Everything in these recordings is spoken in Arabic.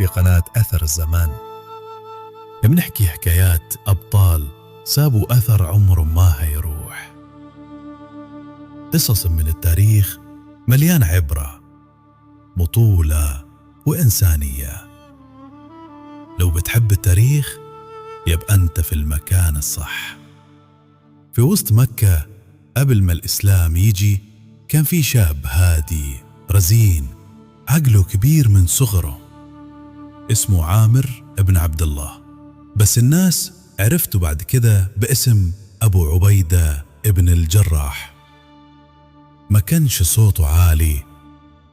في قناة أثر الزمان. بنحكي حكايات أبطال سابوا أثر عمر ما هيروح، قصص من التاريخ مليان عبرة، بطولة وإنسانية. لو بتحب التاريخ يبقى أنت في المكان الصح. في وسط مكة قبل ما الإسلام يجي كان في شاب هادي رزين عقله كبير من صغره، اسمه عامر ابن عبد الله، بس الناس عرفته بعد كده باسم أبو عبيدة ابن الجراح. ما كانش صوته عالي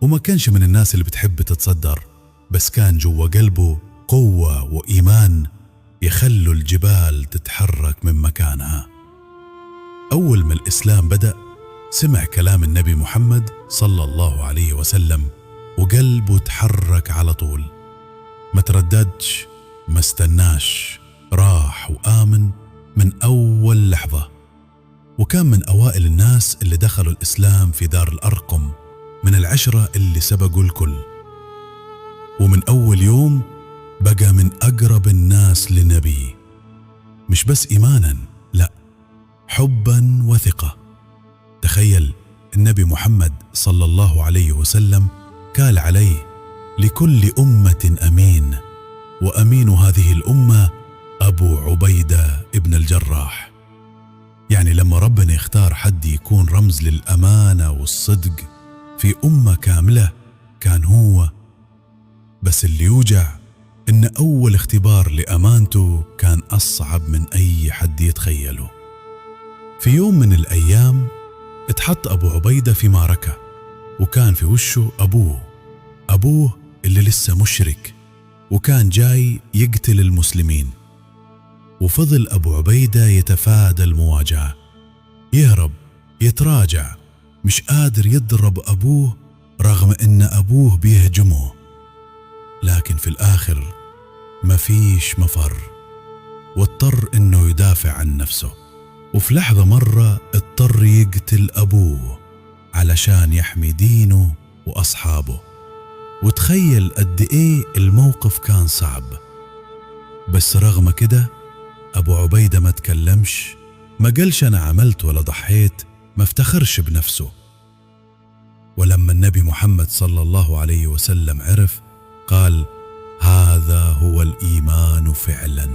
وما كانش من الناس اللي بتحب تتصدر، بس كان جوا قلبه قوة وإيمان يخلوا الجبال تتحرك من مكانها. أول ما الإسلام بدأ سمع كلام النبي محمد صلى الله عليه وسلم وقلبه تحرك على طول، ما ترددش، ما استناش، راح وآمن من أول لحظة. وكان من أوائل الناس اللي دخلوا الإسلام في دار الأرقم، من العشرة اللي سبقوا الكل. ومن أول يوم بقى من أقرب الناس للنبي، مش بس إيمانا، لا، حبا وثقة. تخيل النبي محمد صلى الله عليه وسلم قال عليه: لكل أمة أمين، وأمين هذه الأمة أبو عبيدة ابن الجراح. يعني لما ربنا يختار حد يكون رمز للأمانة والصدق في أمة كاملة كان هو. بس اللي يوجع إن أول اختبار لأمانته كان أصعب من أي حد يتخيله. في يوم من الأيام اتحط أبو عبيدة في معركة، وكان في وشه أبوه اللي لسه مشرك، وكان جاي يقتل المسلمين. وفضل أبو عبيدة يتفادى المواجهة، يهرب، يتراجع، مش قادر يضرب أبوه رغم إن أبوه بيهجمه. لكن في الآخر مفيش مفر، واضطر إنه يدافع عن نفسه. وفي لحظة مرة اضطر يقتل أبوه علشان يحمي دينه وأصحابه. وتخيل قد إيه الموقف كان صعب. بس رغم كده أبو عبيدة ما تكلمش، ما قالش أنا عملت ولا ضحيت، ما افتخرش بنفسه. ولما النبي محمد صلى الله عليه وسلم عرف قال: هذا هو الإيمان فعلا.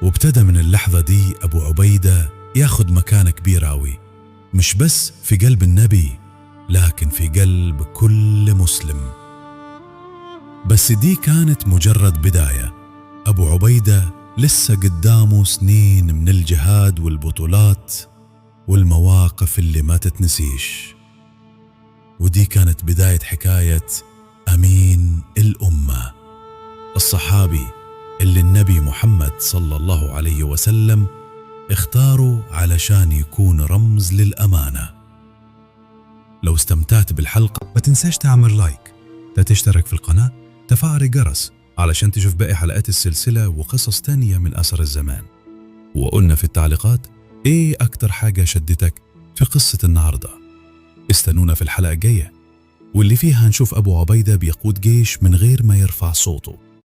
وابتدى من اللحظة دي أبو عبيدة ياخد مكانة كبيرة أوي، مش بس في قلب النبي لكن في قلب كل مسلم. بس دي كانت مجرد بداية. أبو عبيدة لسه قدامه سنين من الجهاد والبطولات والمواقف اللي ما تتنسيش. ودي كانت بداية حكاية أمين الأمة، الصحابي اللي النبي محمد صلى الله عليه وسلم اختاره علشان يكون رمز للأمانة. لو استمتعت بالحلقة ما تنساش تعمل لايك، تشترك في القناة، تفعل الجرس علشان تشوف باقي حلقات السلسلة وقصص تانية من أثر الزمان. وقلنا في التعليقات ايه أكتر حاجة شدتك في قصة النهاردة. استنونا في الحلقة الجاية واللي فيها هنشوف أبو عبيدة بيقود جيش من غير ما يرفع صوته.